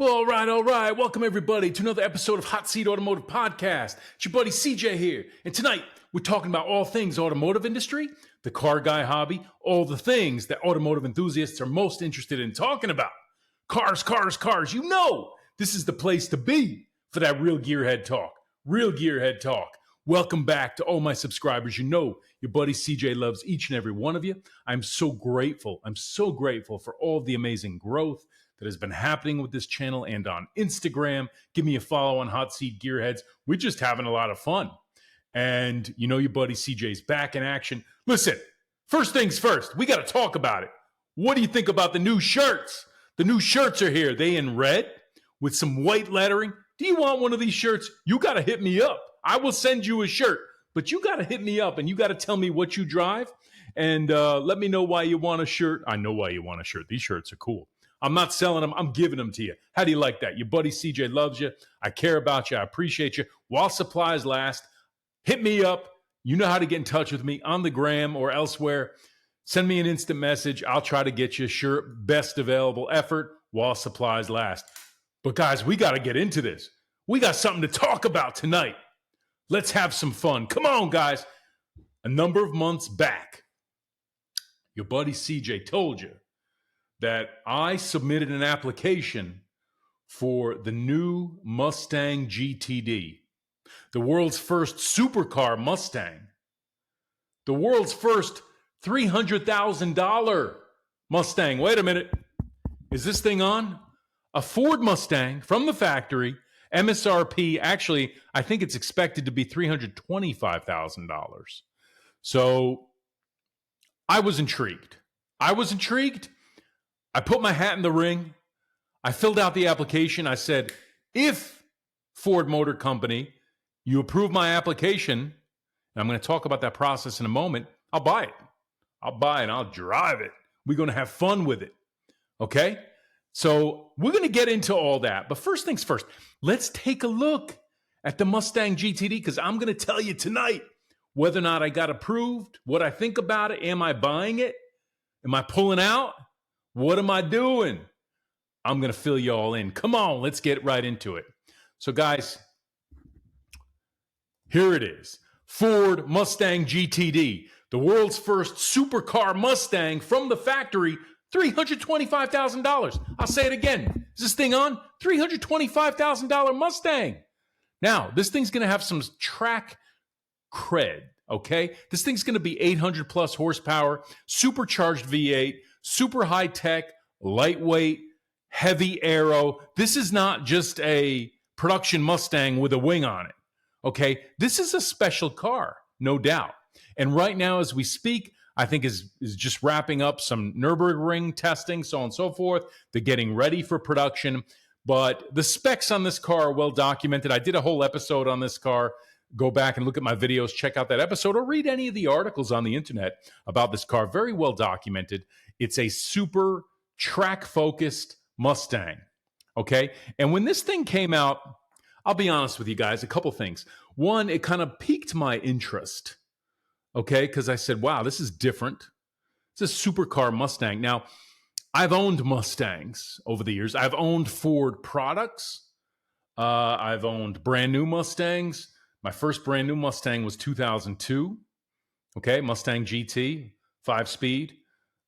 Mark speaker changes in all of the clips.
Speaker 1: Well, all right. Welcome, everybody, to another episode of Hot Seat Automotive Podcast. It's your buddy CJ here. And tonight, we're talking about all things automotive industry, the car guy hobby, all the things that automotive enthusiasts are most interested in talking about. Cars, cars, cars. You know, this is the place to be for that real gearhead talk. Real gearhead talk. Welcome back to all my subscribers. You know, your buddy CJ loves each and every one of you. I'm so grateful. I'm so grateful for all the amazing growth that has been happening with this channel and on Instagram. Give me a follow on Hot Seat Gearheads. We're just having a lot of fun. And you know your buddy CJ's back in action. Listen, first things first, we got to talk about it. What do you think about the new shirts? The new shirts are here. They in red with some white lettering. Do you want one of these shirts? You got to hit me up. I will send you a shirt, but you got to hit me up and you got to tell me what you drive and let me know why you want a shirt. I know why you want a shirt. These shirts are cool. I'm not selling them. I'm giving them to you. How do you like that? Your buddy CJ loves you. I care about you. I appreciate you. While supplies last, hit me up. You know how to get in touch with me on the gram or elsewhere. Send me an instant message. I'll try to get you a shirt. Best available effort while supplies last. But guys, we got to get into this. We got something to talk about tonight. Let's have some fun. Come on, guys. A number of months back, your buddy CJ told you that I submitted an application for the new Mustang GTD, the world's first supercar Mustang, the world's first $300,000 Mustang. Wait a minute. Is this thing on? A Ford Mustang from the factory, MSRP. Actually, I think it's expected to be $325,000. So I was intrigued. I put my hat in the ring. I filled out the application. I said, if Ford Motor Company, you approve my application, and I'm going to talk about that process in a moment, I'll buy it. I'll buy it and I'll drive it. We're going to have fun with it. Okay? So we're going to get into all that. But first things first, let's take a look at the Mustang GTD because I'm going to tell you tonight whether or not I got approved, what I think about it. Am I buying it? Am I pulling out? What am I doing? I'm going to fill you all in. Come on, let's get right into it. So guys, here it is. Ford Mustang GTD, the world's first supercar Mustang from the factory, $325,000. I'll say it again. Is this thing on? $325,000 Mustang. Now, this thing's going to have some track cred, okay? This thing's going to be 800 plus horsepower, supercharged V8, super high tech, lightweight, heavy aero. This is not just a production Mustang with a wing on it. Okay, this is a special car, no doubt. And right now, as we speak, I think is just wrapping up some Nürburgring testing, so on and so forth. They're getting ready for production. But the specs on this car are well documented. I did a whole episode on this car. Go back and look at my videos, check out that episode, or read any of the articles on the internet about this car. Very well documented. It's a super track-focused Mustang, okay? And when this thing came out, I'll be honest with you guys, a couple things. One, it kind of piqued my interest, okay? Because I said, wow, this is different. It's a supercar Mustang. Now, I've owned Mustangs over the years. I've owned Ford products. I've owned brand new Mustangs. My first brand new Mustang was 2002, okay? Mustang GT, 5-speed,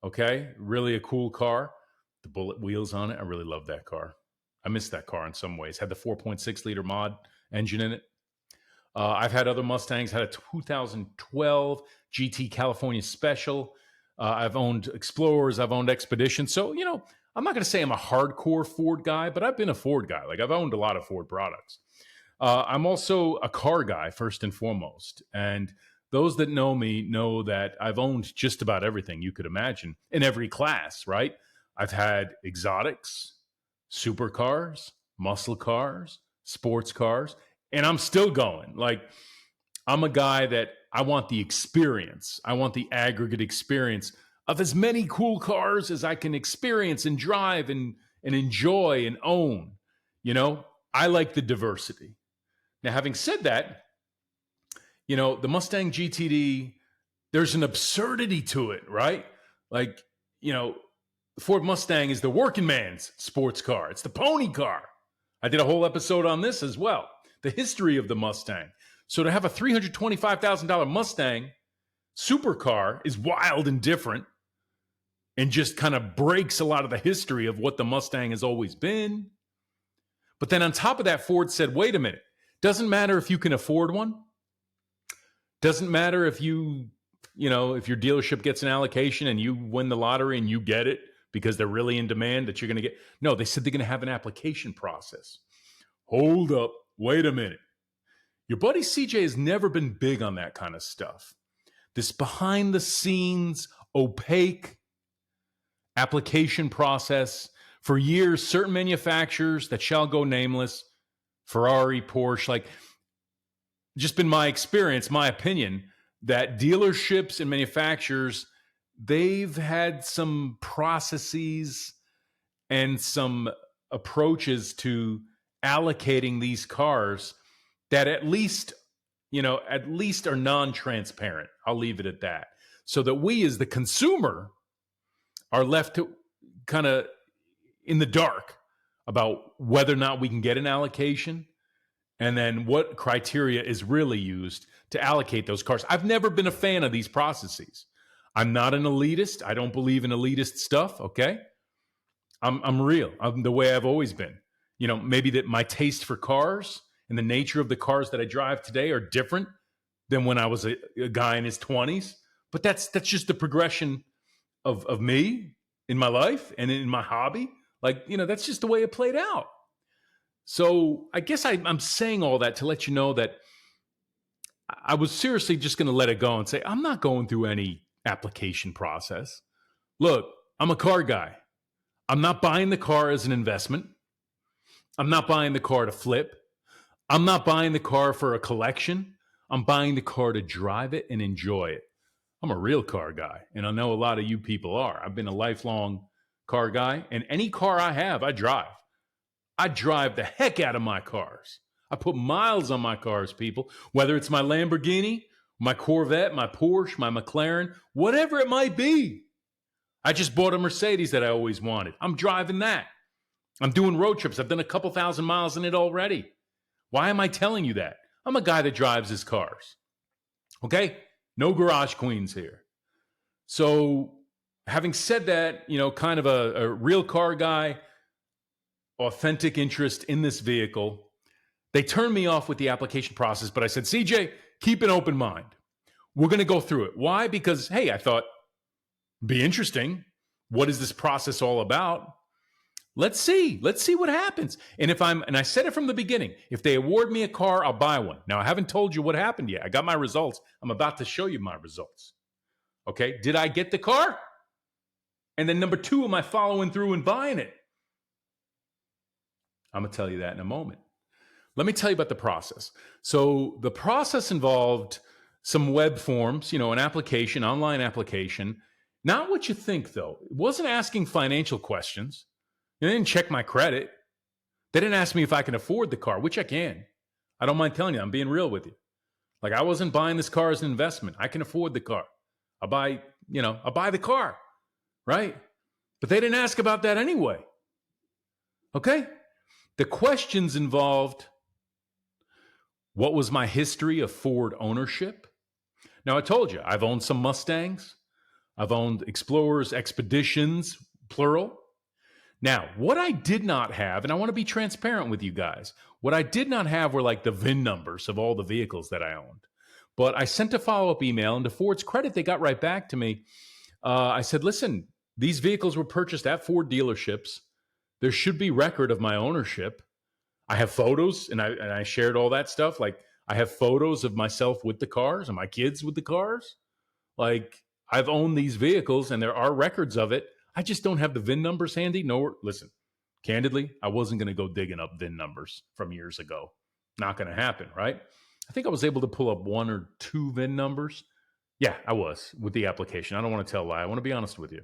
Speaker 1: okay? Really a cool car. The bullet wheels on it. I really love that car. I miss that car in some ways. Had the 4.6 liter mod engine in it. I've had other Mustangs. Had a 2012 GT California Special. I've owned Explorers. I've owned Expeditions. So, you know, I'm not going to say I'm a hardcore Ford guy, but I've been a Ford guy. Like, I've owned a lot of Ford products. I'm also a car guy, first and foremost. And those that know me know that I've owned just about everything you could imagine in every class, right? I've had exotics, supercars, muscle cars, sports cars, and I'm still going. Like, I'm a guy that I want the experience. I want the aggregate experience of as many cool cars as I can experience and drive and enjoy and own. You know, I like the diversity. Now, having said that, you know, the Mustang GTD, there's an absurdity to it, right? Like, you know, The Ford Mustang is the working man's sports car. It's the pony car. I did a whole episode on this as well. The history of the Mustang. So to have a $325,000 Mustang supercar is wild and different and just kind of breaks a lot of the history of what the Mustang has always been. But then on top of that, Ford said, wait a minute. Doesn't matter if you can afford one. Doesn't matter if if your dealership gets an allocation and you win the lottery and you get it because they're really in demand that you're going to get. No, they said they're going to have an application process. Hold up. Wait a minute. Your buddy CJ has never been big on that kind of stuff. This behind the scenes, opaque application process. For years, certain manufacturers that shall go nameless, Ferrari, Porsche, like just been my experience, my opinion, that dealerships and manufacturers, they've had some processes and some approaches to allocating these cars that at least are non-transparent. I'll leave it at that. So that we as the consumer are left to kind of in the dark about whether or not we can get an allocation and then what criteria is really used to allocate those cars. I've never been a fan of these processes. I'm not an elitist. I don't believe in elitist stuff, okay? I'm real. I'm the way I've always been. Maybe that my taste for cars and the nature of the cars that I drive today are different than when I was a guy in his 20s. But that's just the progression of me in my life and in my hobby. That's just the way it played out. So I guess I'm saying all that to let you know that I was seriously just going to let it go and say, I'm not going through any application process. Look, I'm a car guy. I'm not buying the car as an investment. I'm not buying the car to flip. I'm not buying the car for a collection. I'm buying the car to drive it and enjoy it. I'm a real car guy, and I know a lot of you people are. I've been a lifelong car guy, and any car I have, I drive. I drive the heck out of my cars. I put miles on my cars, people, whether it's my Lamborghini, my Corvette, my Porsche, my McLaren, whatever it might be. I just bought a Mercedes that I always wanted. I'm driving that. I'm doing road trips. I've done a couple thousand miles in it already. Why am I telling you that? I'm a guy that drives his cars. Okay? No garage queens here. So having said that, kind of a real car guy, authentic interest in this vehicle, they turned me off with the application process, but I said, CJ, keep an open mind. We're going to go through it. Why? Because, hey, I thought, be interesting. What is this process all about? Let's see what happens. And I said it from the beginning, if they award me a car, I'll buy one. Now, I haven't told you what happened yet. I got my results. I'm about to show you my results. Okay. Did I get the car? And then number two, am I following through and buying it? I'm going to tell you that in a moment. Let me tell you about the process. So the process involved some web forms, an application, online application. Not what you think, though. It wasn't asking financial questions. They didn't check my credit. They didn't ask me if I can afford the car, which I can. I don't mind telling you, I'm being real with you. I wasn't buying this car as an investment. I can afford the car. I'll buy the car, right? But they didn't ask about that anyway. Okay? The questions involved, what was my history of Ford ownership? Now, I told you, I've owned some Mustangs. I've owned Explorers, Expeditions, plural. Now, what I did not have, and I want to be transparent with you guys, what I did not have were the VIN numbers of all the vehicles that I owned. But I sent a follow-up email, and to Ford's credit, they got right back to me. I said, listen, these vehicles were purchased at Ford dealerships. There should be record of my ownership. I have photos, and I shared all that stuff. I have photos of myself with the cars and my kids with the cars. I've owned these vehicles, and there are records of it. I just don't have the VIN numbers handy. No, listen, candidly, I wasn't going to go digging up VIN numbers from years ago. Not going to happen, right? I think I was able to pull up one or two VIN numbers. Yeah, I was with the application. I don't want to tell a lie. I want to be honest with you.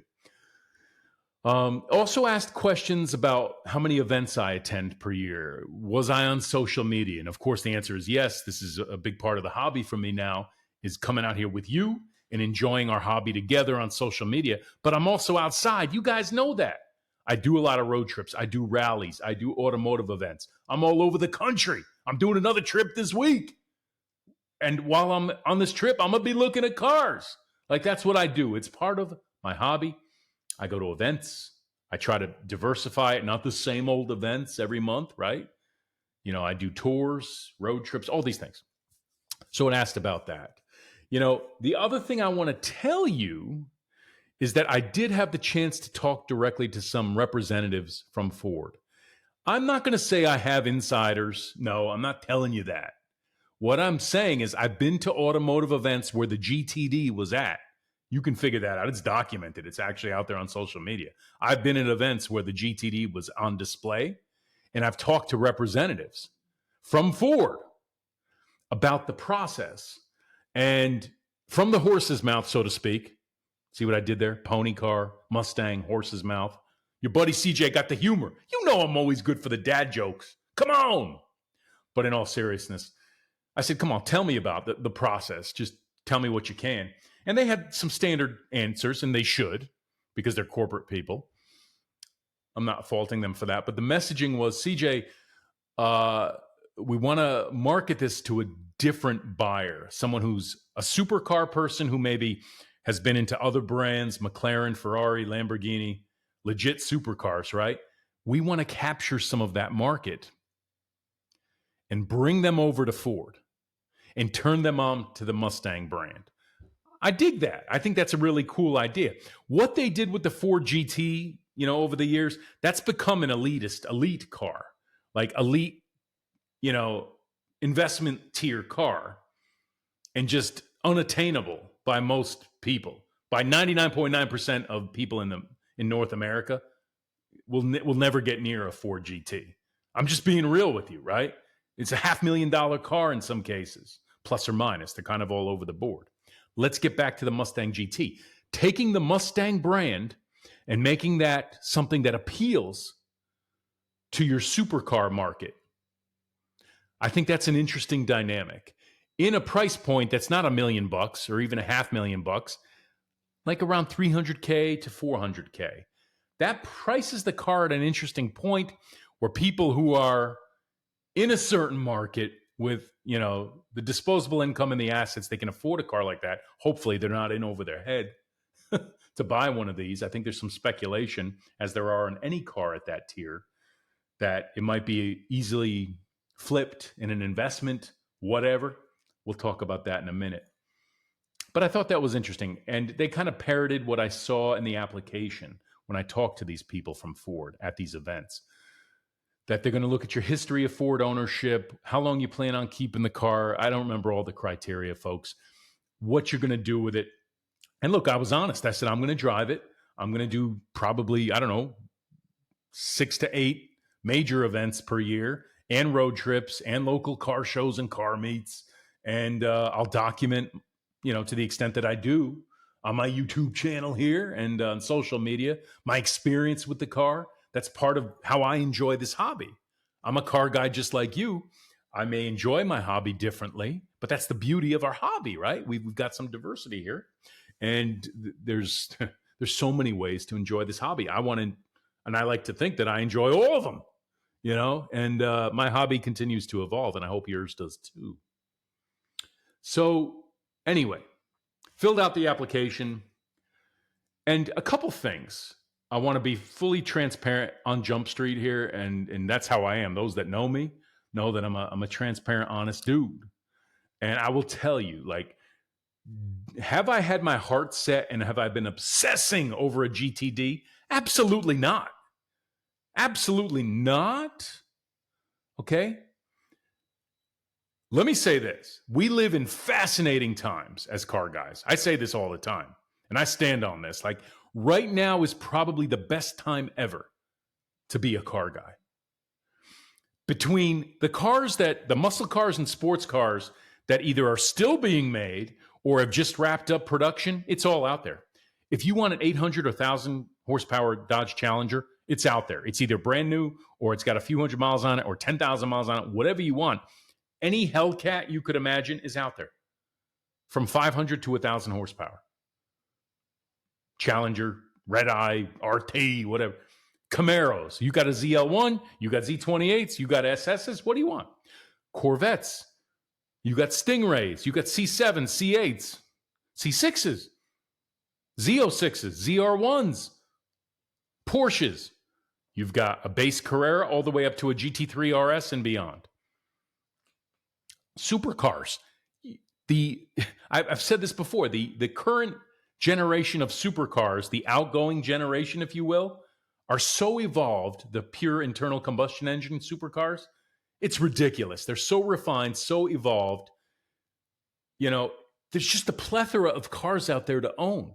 Speaker 1: Also asked questions about how many events I attend per year. Was I on social media? And of course, the answer is yes. This is a big part of the hobby for me now, is coming out here with you and enjoying our hobby together on social media, but I'm also outside. You guys know that. I do a lot of road trips. I do rallies. I do automotive events. I'm all over the country. I'm doing another trip this week. And while I'm on this trip, I'm going to be looking at cars. Like, that's what I do. It's part of my hobby. I go to events. I try to diversify it, not the same old events every month, right? You know, I do tours, road trips, all these things. So it asked about that. You know, the other thing I want to tell you is that I did have the chance to talk directly to some representatives from Ford. I'm not going to say I have insiders. No, I'm not telling you that. What I'm saying is I've been to automotive events where the GTD was at. You can figure that out. It's documented. It's actually out there on social media. I've been at events where the GTD was on display, and I've talked to representatives from Ford about the process. And from the horse's mouth, so to speak, see what I did there? Pony car, Mustang, horse's mouth. Your buddy CJ got the humor. You know I'm always good for the dad jokes. Come on. But in all seriousness, I said, come on, tell me about the process. Just tell me what you can. And they had some standard answers, and they should, because they're corporate people. I'm not faulting them for that. But the messaging was, CJ, we want to market this to a different buyer, someone who's a supercar person who maybe has been into other brands, McLaren, Ferrari, Lamborghini, legit supercars, right? We want to capture some of that market and bring them over to Ford and turn them on to the Mustang brand. I dig that. I think that's a really cool idea. What they did with the Ford GT, you know, over the years, that's become an elite car, like elite, you know, investment tier car, and just unattainable by most people. By 99.9% of people in North America will never get near a Ford GT. I'm just being real with you, right? It's a $500,000 car in some cases, plus or minus. They're kind of all over the board. Let's get back to the Mustang GT. Taking the Mustang brand and making that something that appeals to your supercar market. I think that's an interesting dynamic. In a price point that's not $1 million or even $500,000, like around $300K to $400K. That prices the car at an interesting point where people who are in a certain market with, you know, the disposable income and the assets, they can afford a car like that. Hopefully they're not in over their head to buy one of these. I think there's some speculation, as there are in any car at that tier, that it might be easily flipped in an investment, whatever. We'll talk about that in a minute. But I thought that was interesting. And they kind of parroted what I saw in the application when I talked to these people from Ford at these events. That they're going to look at your history of Ford ownership, how long you plan on keeping the car. I don't remember all the criteria, folks. What you're going to do with it. And look, I was honest. I said, I'm going to drive it. I'm going to do probably, 6 to 8 major events per year, and road trips and local car shows and car meets. And I'll document, to the extent that I do on my YouTube channel here and on social media, my experience with the car. That's part of how I enjoy this hobby. I'm a car guy just like you. I may enjoy my hobby differently, but that's the beauty of our hobby, right? We've got some diversity here. And there's so many ways to enjoy this hobby. And I like to think that I enjoy all of them, and my hobby continues to evolve, and I hope yours does too. So anyway, filled out the application, and a couple things. I want to be fully transparent on Jump Street here, and that's how I am. Those that know me know that I'm a transparent, honest dude. And I will tell you, have I had my heart set and have I been obsessing over a GTD? Absolutely not. Absolutely not. Okay? Let me say this. We live in fascinating times as car guys. I say this all the time, and I stand on this. Right now is probably the best time ever to be a car guy. Between the muscle cars and sports cars that either are still being made or have just wrapped up production, it's all out there. If you want an 800 or 1,000 horsepower Dodge Challenger, it's out there. It's either brand new or it's got a few hundred miles on it or 10,000 miles on it, whatever you want. Any Hellcat you could imagine is out there from 500 to 1,000 horsepower. Challenger, Red Eye, RT, whatever. Camaros. You got a ZL1, you got Z28s, you got SSs. What do you want? Corvettes. You got Stingrays, you got C7s, C8s, C6s, Z06s, ZR1s, Porsches. You've got a base Carrera all the way up to a GT3 RS and beyond. Supercars. I've said this before. The current generation of supercars, the outgoing generation, if you will, are so evolved, the pure internal combustion engine supercars, it's ridiculous. They're so refined, so evolved. You know, there's just a plethora of cars out there to own.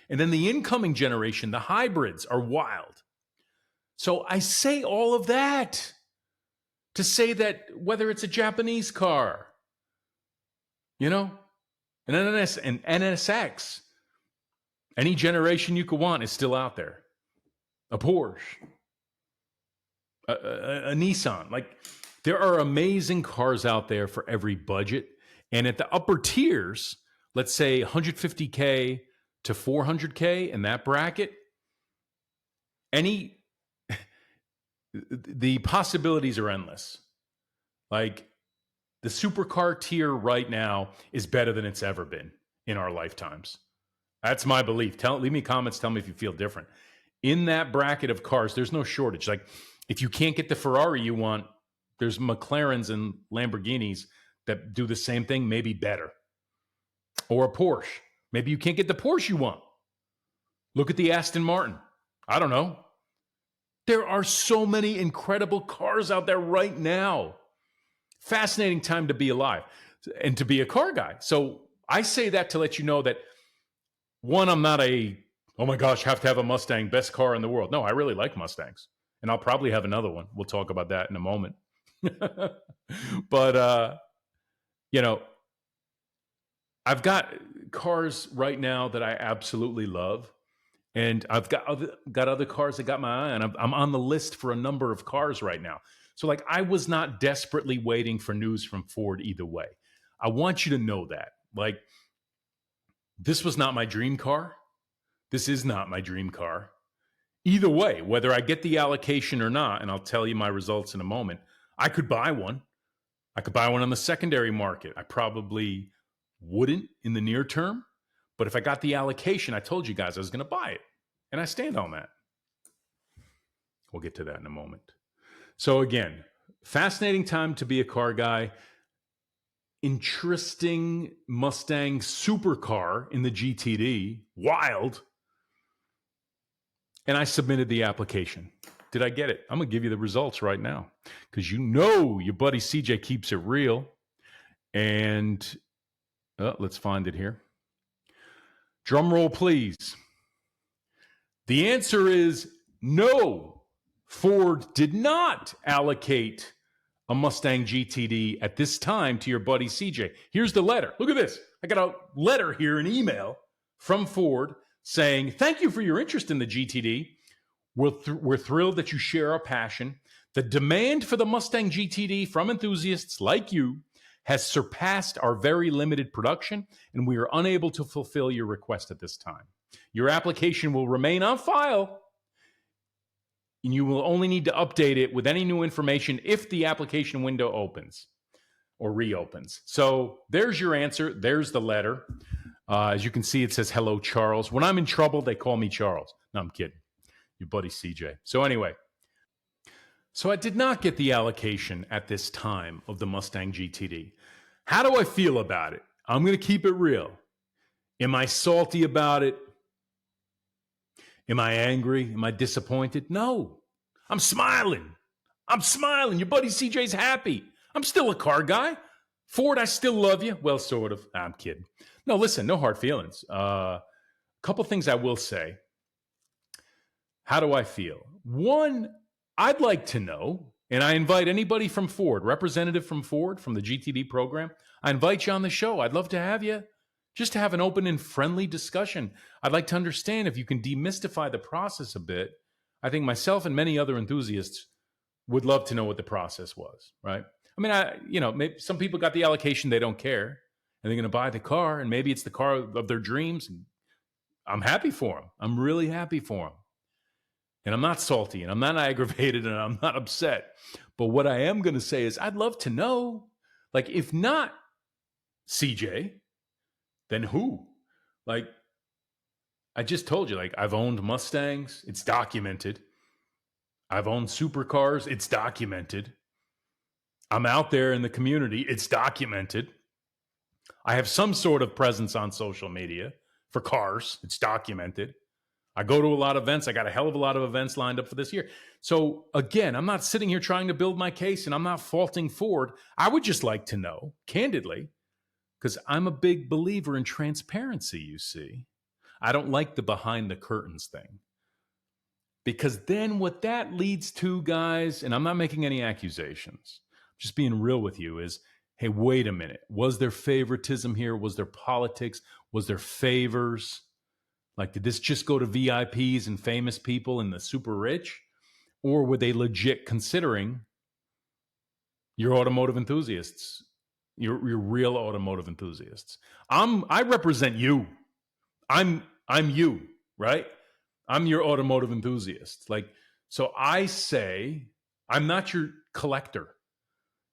Speaker 1: And then the incoming generation, the hybrids, are wild. So I say all of that to say that whether it's a Japanese car, you know, an NSX, any generation you could want is still out there. A Porsche, a Nissan. Like, there are amazing cars out there for every budget. And at the upper tiers, let's say 150K to 400K in that bracket, the possibilities are endless. Like, the supercar tier right now is better than it's ever been in our lifetimes. That's my belief. Leave me comments. Tell me if you feel different. In that bracket of cars, there's no shortage. Like, if you can't get the Ferrari you want, there's McLarens and Lamborghinis that do the same thing, maybe better. Or a Porsche. Maybe you can't get the Porsche you want. Look at the Aston Martin. I don't know. There are so many incredible cars out there right now. Fascinating time to be alive and to be a car guy. So I say that to let you know that, one, I'm not oh my gosh, have to have a Mustang, best car in the world. No, I really like Mustangs. And I'll probably have another one. We'll talk about that in a moment. But, you know, I've got cars right now that I absolutely love. And I've got other cars that got my eye on. I'm on the list for a number of cars right now. So, like, I was not desperately waiting for news from Ford either way. I want you to know that. Like, this was not my dream car. This is not my dream car. Either way, whether I get the allocation or not, and I'll tell you my results in a moment, I could buy one. I could buy one on the secondary market. I probably wouldn't in the near term. But if I got the allocation, I told you guys I was going to buy it. And I stand on that. We'll get to that in a moment. So again, fascinating time to be a car guy. Interesting Mustang supercar in the GTD. Wild. And I submitted the application. Did I get it? I'm going to give you the results right now. Because you know your buddy CJ keeps it real. And let's find it here. Drum roll, please. The answer is no. Ford did not allocate a Mustang GTD at this time to your buddy CJ. Here's the letter. Look at this. I got a letter here, an email from Ford saying, thank you for your interest in the GTD. We're thrilled that you share our passion. The demand for the Mustang GTD from enthusiasts like you has surpassed our very limited production, and we are unable to fulfill your request at this time. Your application will remain on file, and you will only need to update it with any new information if the application window opens or reopens. So there's your answer. There's the letter. As you can see, it says, hello, Charles. When I'm in trouble, they call me Charles. No, I'm kidding. Your buddy CJ. So anyway, so I did not get the allocation at this time of the Mustang GTD. How do I feel about it? I'm going to keep it real. Am I salty about it? Am I angry? Am I disappointed? No. I'm smiling. I'm smiling. Your buddy CJ's happy. I'm still a car guy. Ford, I still love you. Well, sort of. I'm kidding. No, listen, no hard feelings. A couple things I will say. How do I feel? One, I'd like to know, and I invite anybody from Ford, representative from Ford, from the GTD program, I invite you on the show. I'd love to have you, just to have an open and friendly discussion. I'd like to understand if you can demystify the process a bit. I think myself and many other enthusiasts would love to know what the process was, right? I mean, maybe some people got the allocation, they don't care. and they're going to buy the car, and maybe it's the car of their dreams. And I'm happy for them. I'm really happy for them. And I'm not salty, and I'm not aggravated, and I'm not upset. But what I am going to say is I'd love to know, like, if not CJ, then who? Like, I just told you, like, I've owned Mustangs. It's documented. I've owned supercars. It's documented. I'm out there in the community. It's documented. I have some sort of presence on social media for cars. It's documented. I go to a lot of events. I got a hell of a lot of events lined up for this year. So again, I'm not sitting here trying to build my case, and I'm not faulting Ford. I would just like to know, candidly, because I'm a big believer in transparency, you see. I don't like the behind the curtains thing. Because then what that leads to, guys, and I'm not making any accusations, just being real with you, is, hey, wait a minute. Was there favoritism here? Was there politics? Was there favors? Like, did this just go to VIPs and famous people and the super rich? Or were they legit considering your automotive enthusiasts, your real automotive enthusiasts? I represent you. I'm you, right? I'm your automotive enthusiast. Like, so I say, I'm not your collector.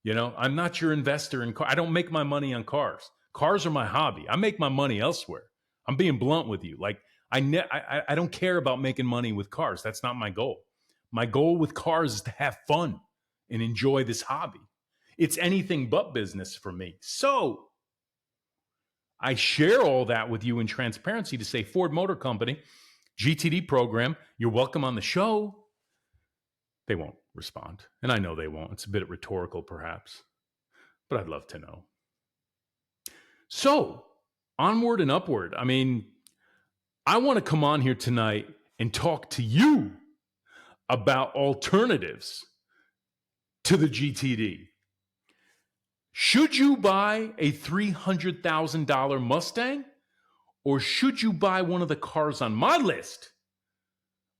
Speaker 1: You know, I'm not your investor in cars. I don't make my money on cars. Cars are my hobby. I make my money elsewhere. I'm being blunt with you. Like, I don't care about making money with cars. That's not my goal. My goal with cars is to have fun and enjoy this hobby. It's anything but business for me. So I share all that with you in transparency to say, Ford Motor Company, GTD program, you're welcome on the show. They won't respond. And I know they won't. It's a bit rhetorical, perhaps. But I'd love to know. So onward and upward. I mean, I want to come on here tonight and talk to you about alternatives to the GTD. Should you buy a $300,000 Mustang, or should you buy one of the cars on my list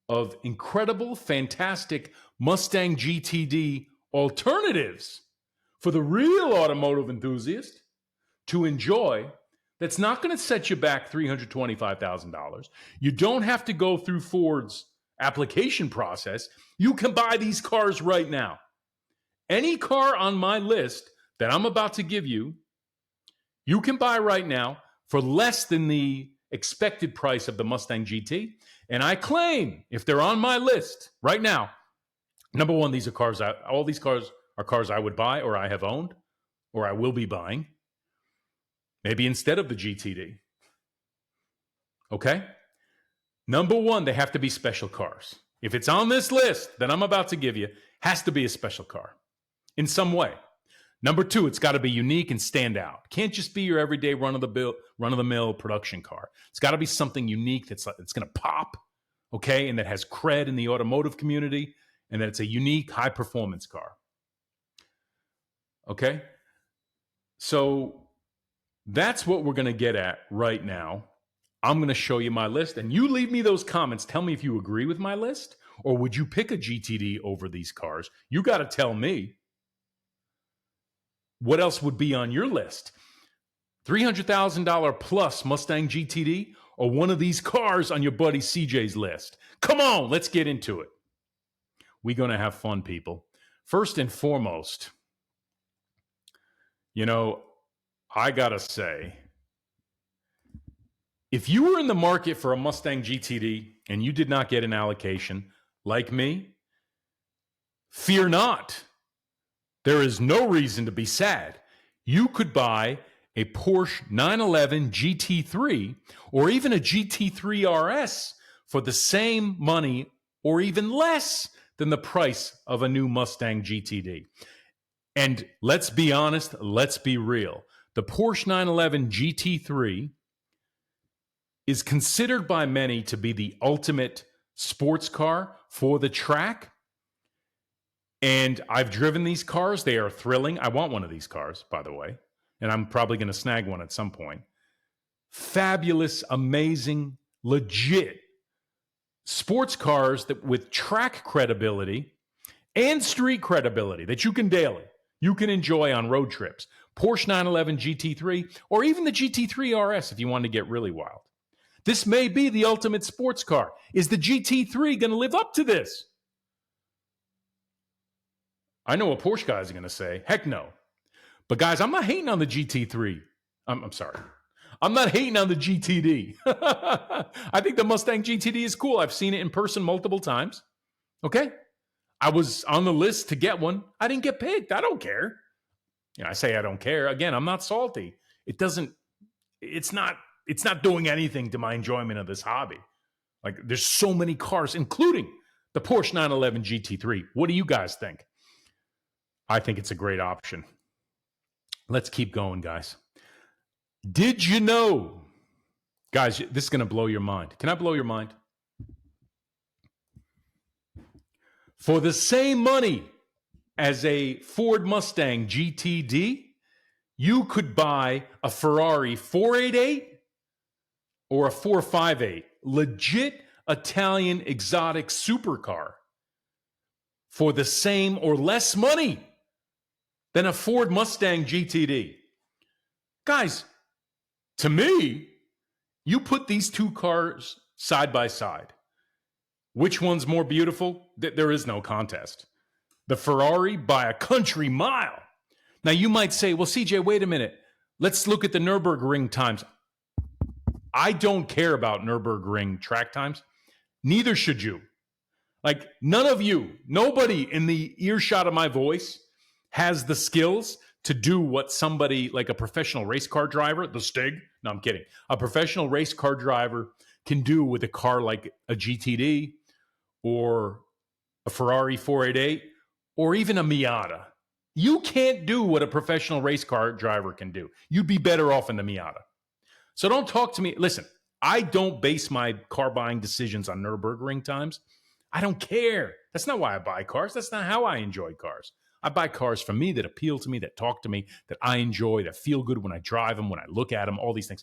Speaker 1: of incredible, fantastic Mustang GTD alternatives for the real automotive enthusiast to enjoy? That's not going to set you back $325,000. You don't have to go through Ford's application process. You can buy these cars right now. Any car on my list that I'm about to give you, you can buy right now for less than the expected price of the Mustang GT. And I claim, if they're on my list right now, number one, these are cars, all these cars are cars I would buy, or I have owned, or I will be buying. Maybe instead of the GTD. Okay? Number one, they have to be special cars. If it's on this list that I'm about to give you, has to be a special car in some way. Number two, it's got to be unique and stand out. Can't just be your everyday run-of-the-mill production car. It's got to be something unique that's going to pop, okay, and that has cred in the automotive community, and that it's a unique, high-performance car. Okay? So that's what we're going to get at right now. I'm going to show you my list, and you leave me those comments. Tell me if you agree with my list, or would you pick a GTD over these cars? You got to tell me. What else would be on your list? $300,000 plus Mustang GTD, or one of these cars on your buddy CJ's list? Come on, let's get into it. We're going to have fun, people. First and foremost, you know, I got to say, if you were in the market for a Mustang GTD and you did not get an allocation, like me, fear not. There is no reason to be sad. You could buy a Porsche 911 GT3 or even a GT3 RS for the same money or even less than the price of a new Mustang GTD. And let's be honest, let's be real. The Porsche 911 GT3 is considered by many to be the ultimate sports car for the track. And I've driven these cars. They are thrilling. I want one of these cars, by the way. And I'm probably going to snag one at some point. Fabulous, amazing, legit sports cars that with track credibility and street credibility that you can enjoy on road trips. Porsche 911 GT3, or even the GT3 RS if you want to get really wild. This may be the ultimate sports car. Is the GT3 going to live up to this? I know what Porsche guys are going to say. Heck no. But guys, I'm not hating on the GT3. I'm sorry. I'm not hating on the GTD. I think the Mustang GTD is cool. I've seen it in person multiple times. Okay? I was on the list to get one. I didn't get picked. I don't care. I say I don't care. Again, I'm not salty. It's not doing anything to my enjoyment of this hobby. Like, there's so many cars, including the Porsche 911 GT3. What do you guys think? I think it's a great option. Let's keep going, guys. Did you know? Guys, this is going to blow your mind. Can I blow your mind? For the same money as a Ford Mustang GTD, you could buy a Ferrari 488 or a 458, legit Italian exotic supercar, for the same or less money than a Ford Mustang GTD. Guys, to me, you put these two cars side by side. Which one's more beautiful? There is no contest. The Ferrari by a country mile. Now, you might say, well, CJ, wait a minute. Let's look at the Nürburgring times. I don't care about Nürburgring track times. Neither should you. Like, none of you, nobody in the earshot of my voice has the skills to do what somebody like a professional race car driver, the Stig, no, I'm kidding, a professional race car driver can do with a car like a GTD or a Ferrari 488 or even a Miata. You can't do what a professional race car driver can do. You'd be better off in the Miata. So don't talk to me. Listen, I don't base my car buying decisions on Nürburgring times. I don't care. That's not why I buy cars. That's not how I enjoy cars. I buy cars for me that appeal to me, that talk to me, that I enjoy, that feel good when I drive them, when I look at them, all these things.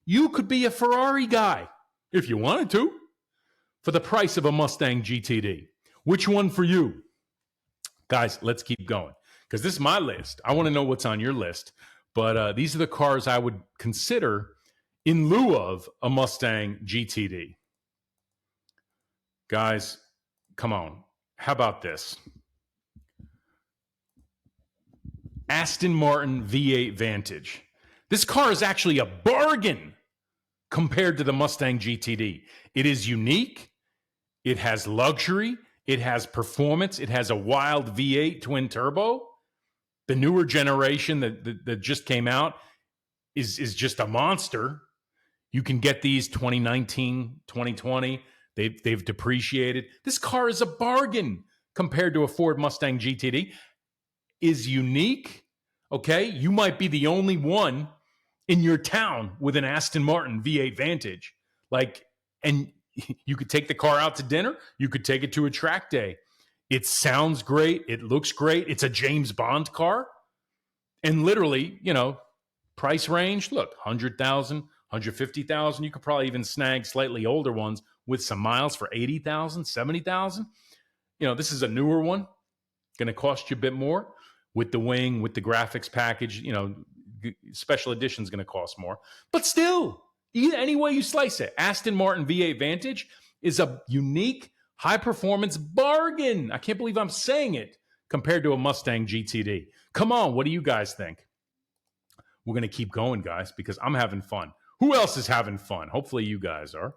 Speaker 1: You could be a Ferrari guy if you wanted to for the price of a Mustang GTD. Which one for you? Guys, let's keep going because this is my list. I want to know what's on your list. But these are the cars I would consider in lieu of a Mustang GTD. Guys, come on. How about this? Aston Martin V8 Vantage. This car is actually a bargain compared to the Mustang GTD. It is unique. It has luxury. It has performance. It has a wild V8 twin turbo. The newer generation that just came out is just a monster. You can get these 2019, 2020. They've depreciated. This car is a bargain compared to a Ford Mustang GTD. Is unique. Okay, you might be the only one in your town with an Aston Martin V8 Vantage. And you could take the car out to dinner. You could take it to a track day. It sounds great. It looks great. It's a James Bond car. And literally, price range, look, 100,000, 150,000. You could probably even snag slightly older ones with some miles for 80,000, 70,000. This is a newer one. Going to cost you a bit more. With the wing, with the graphics package, special edition is going to cost more. But still, any way you slice it, Aston Martin V8 Vantage is a unique, high-performance bargain. I can't believe I'm saying it compared to a Mustang GTD. Come on, what do you guys think? We're going to keep going, guys, because I'm having fun. Who else is having fun? Hopefully you guys are.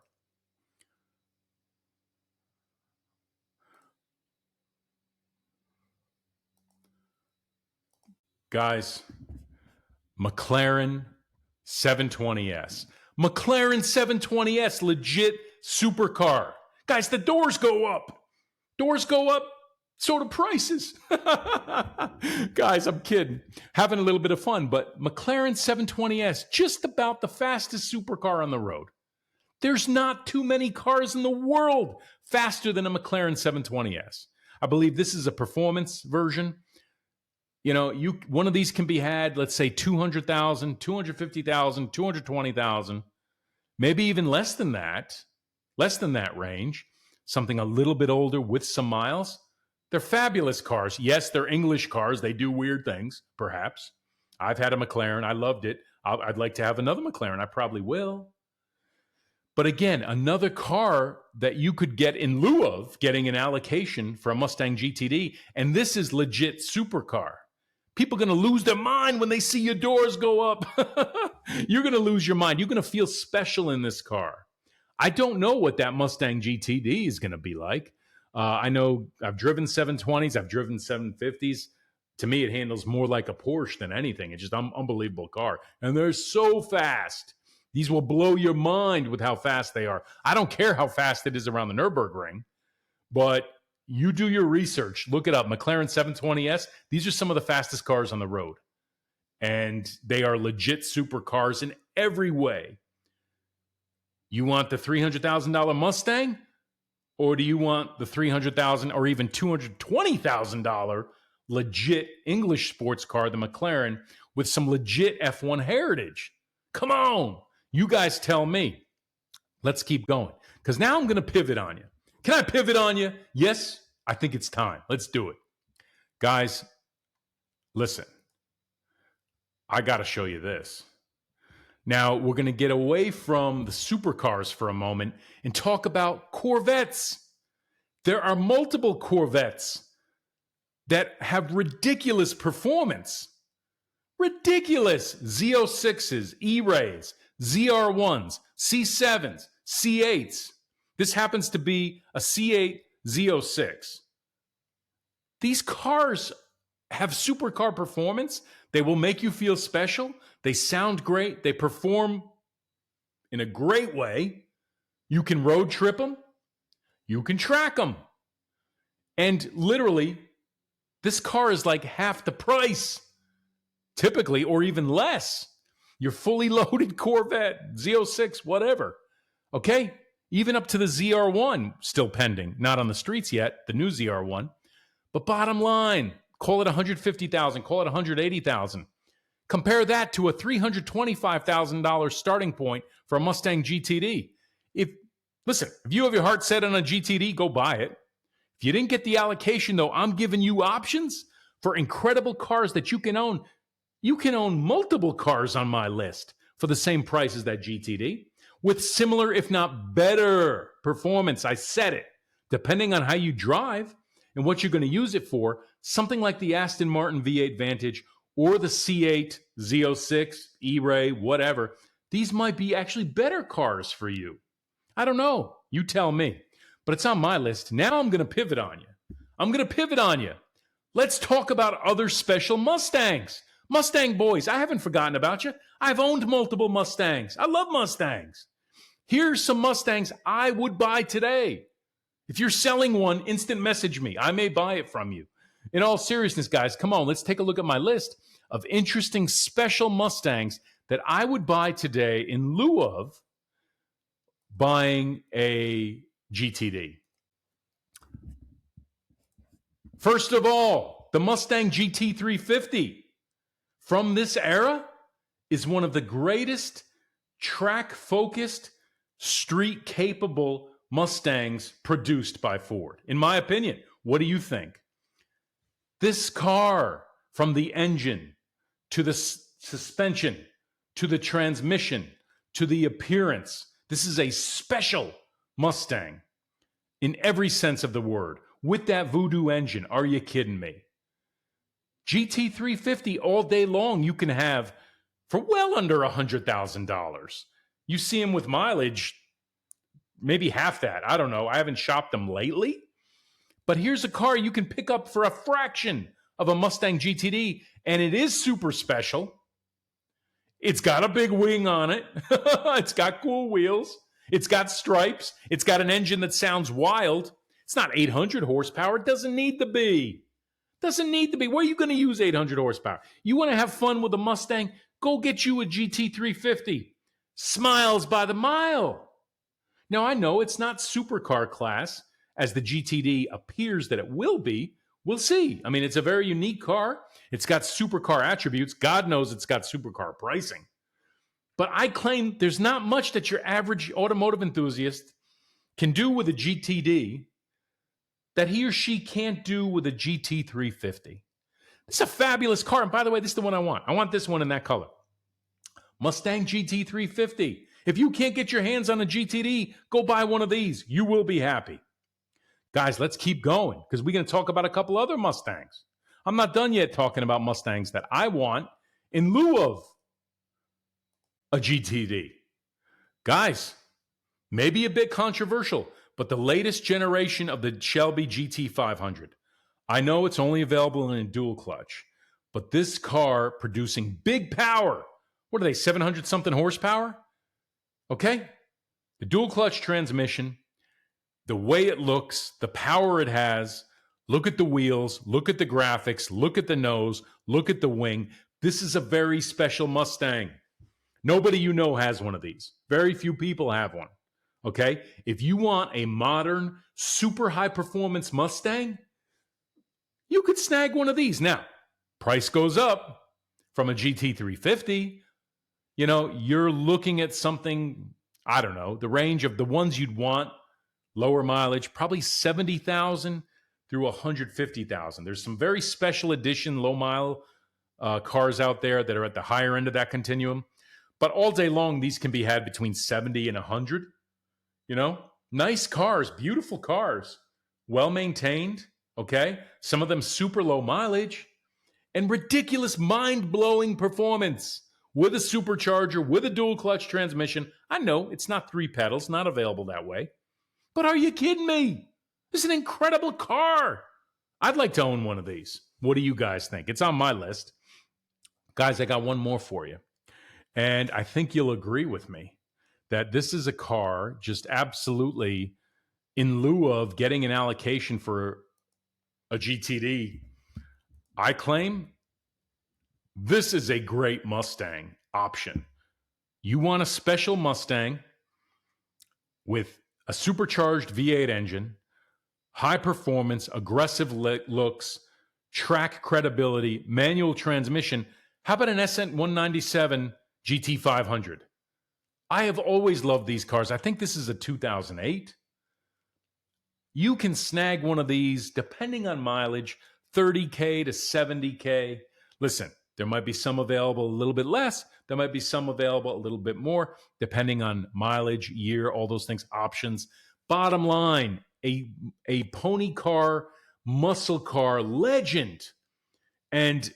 Speaker 1: Guys, McLaren 720S. McLaren 720S, legit supercar. Guys, the doors go up. Doors go up, so do prices. Guys, I'm kidding. Having a little bit of fun, but McLaren 720S, just about the fastest supercar on the road. There's not too many cars in the world faster than a McLaren 720S. I believe this is a performance version. One of these can be had, let's say 200,000, 250,000, 220,000, maybe even less than that range, something a little bit older with some miles. They're fabulous cars. Yes, they're English cars. They do weird things, perhaps. I've had a McLaren. I loved it. I'd like to have another McLaren. I probably will. But again, another car that you could get in lieu of getting an allocation for a Mustang GTD, and this is legit supercar. People are going to lose their mind when they see your doors go up. You're going to lose your mind. You're going to feel special in this car. I don't know what that Mustang GTD is going to be like. I know I've driven 720s. I've driven 750s. To me, it handles more like a Porsche than anything. It's just an unbelievable car. And they're so fast. These will blow your mind with how fast they are. I don't care how fast it is around the Nürburgring, but you do your research. Look it up. McLaren 720S. These are some of the fastest cars on the road. And they are legit supercars in every way. You want the $300,000 Mustang? Or do you want the $300,000 or even $220,000 legit English sports car, the McLaren, with some legit F1 heritage? Come on. You guys tell me. Let's keep going. Because now I'm going to pivot on you. Can I pivot on you? Yes, I think it's time. Let's do it. Guys, listen. I got to show you this. Now, we're going to get away from the supercars for a moment and talk about Corvettes. There are multiple Corvettes that have ridiculous performance. Ridiculous. Z06s, E-Rays, ZR1s, C7s, C8s. This happens to be a C8 Z06. These cars have supercar performance. They will make you feel special. They sound great. They perform in a great way. You can road trip them. You can track them. And literally, this car is like half the price, typically, or even less. Your fully loaded Corvette, Z06, whatever. Okay? Even up to the ZR1, still pending. Not on the streets yet, the new ZR1. But bottom line, call it $150,000, call it $180,000. Compare that to a $325,000 starting point for a Mustang GTD. If you have your heart set on a GTD, go buy it. If you didn't get the allocation, though, I'm giving you options for incredible cars that you can own. You can own multiple cars on my list for the same price as that GTD with similar, if not better, performance. I said it. Depending on how you drive and what you're going to use it for, something like the Aston Martin V8 Vantage or the C8 Z06, E-Ray, whatever, these might be actually better cars for you. I don't know. You tell me. But it's on my list. Now I'm going to pivot on you. Let's talk about other special Mustangs. Mustang boys, I haven't forgotten about you. I've owned multiple Mustangs. I love Mustangs. Here's some Mustangs I would buy today. If you're selling one, instant message me. I may buy it from you. In all seriousness, guys, come on. Let's take a look at my list of interesting special Mustangs that I would buy today in lieu of buying a GTD. First of all, the Mustang GT350 from this era is one of the greatest track-focused, street-capable Mustangs produced by Ford. In my opinion, what do you think? This car, from the engine to the suspension to the transmission to the appearance, this is a special Mustang in every sense of the word. With that voodoo engine, are you kidding me? GT350 all day long you can have for well under $100,000. You see them with mileage, maybe half that. I don't know. I haven't shopped them lately. But here's a car you can pick up for a fraction of a Mustang GTD, and it is super special. It's got a big wing on it. It's got cool wheels. It's got stripes. It's got an engine that sounds wild. It's not 800 horsepower. It doesn't need to be. Doesn't need to be. Where are you going to use 800 horsepower? You want to have fun with a Mustang? Go get you a GT350. Smiles by the mile. Now, I know it's not supercar class as the GTD appears that it will be. We'll see. I mean, it's a very unique car. It's got supercar attributes. God knows it's got supercar pricing. But I claim there's not much that your average automotive enthusiast can do with a GTD that he or she can't do with a GT350. This is a fabulous car. And by the way, this is the one I want. I want this one in that color. Mustang GT350. If you can't get your hands on a GTD, go buy one of these. You will be happy. Guys, let's keep going because we're going to talk about a couple other Mustangs. I'm not done yet talking about Mustangs that I want in lieu of a GTD. Guys, maybe a bit controversial, but the latest generation of the Shelby GT500. I know it's only available in a dual clutch, but this car producing big power. What are they, 700 something horsepower? Okay? The dual clutch transmission, the way it looks, the power it has. Look at the wheels, look at the graphics, look at the nose, look at the wing. This is a very special Mustang. Nobody you know has one of these. Very few people have one. Okay? If you want a modern, super high performance Mustang, you could snag one of these. Now, price goes up from a GT350. You know, you're looking at something, I don't know, the range of the ones you'd want, lower mileage, probably 70,000 through 150,000. There's some very special edition low mile cars out there that are at the higher end of that continuum. But all day long, these can be had between 70 and 100. You know, nice cars, beautiful cars, well maintained. Okay, some of them super low mileage and ridiculous mind-blowing performance with a supercharger, with a dual clutch transmission. I know it's not 3 pedals, not available that way. But are you kidding me? This is an incredible car. I'd like to own one of these. What do you guys think? It's on my list. Guys, I got one more for you. And I think you'll agree with me that this is a car just absolutely in lieu of getting an allocation for a GTD. I claim this is a great Mustang option. You want a special Mustang with a supercharged V8 engine, high performance, aggressive looks, track credibility, manual transmission. How about an SN197 GT500? I have always loved these cars. I think this is a 2008. You can snag one of these, depending on mileage, 30K to 70K. Listen, there might be some available a little bit less. There might be some available a little bit more, depending on mileage, year, all those things, options. Bottom line, a pony car, muscle car legend. And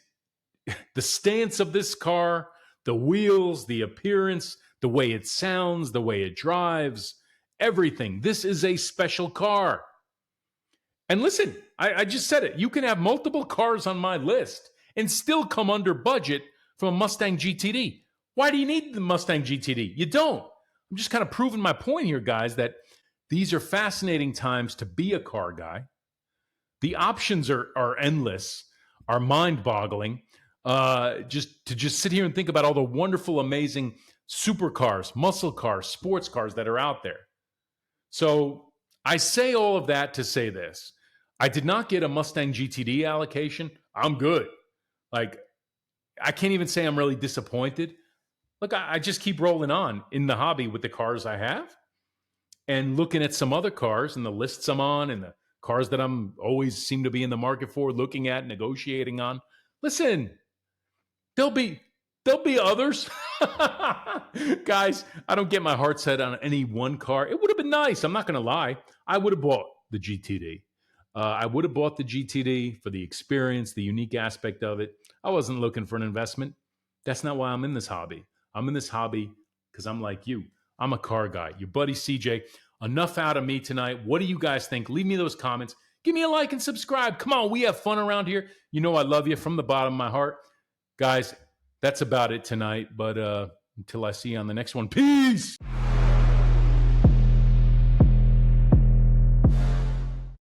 Speaker 1: the stance of this car, the wheels, the appearance, the way it sounds, the way it drives, everything. This is a special car. And listen, I just said it. You can have multiple cars on my list and still come under budget from a Mustang GTD. Why do you need the Mustang GTD? You don't. I'm just kind of proving my point here, guys, that these are fascinating times to be a car guy. The options are endless, are mind-boggling. Just to sit here and think about all the wonderful, amazing supercars, muscle cars, sports cars that are out there. So I say all of that to say this. I did not get a Mustang GTD allocation. I'm good. Like, I can't even say I'm really disappointed. Look, I just keep rolling on in the hobby with the cars I have and looking at some other cars and the lists I'm on and the cars that I'm always seem to be in the market for, looking at, negotiating on. Listen, there'll be others. Guys, I don't get my heart set on any one car. It would have been nice. I'm not going to lie. I would have bought the GTD. I would have bought the GTD for the experience, the unique aspect of it. I wasn't looking for an investment. That's not why I'm in this hobby. I'm in this hobby because I'm like you. I'm a car guy. Your buddy CJ. Enough out of me tonight. What do you guys think? Leave me those comments. Give me a like and subscribe. Come on, we have fun around here. You know I love you from the bottom of my heart. Guys, that's about it tonight. But until I see you on the next one, peace.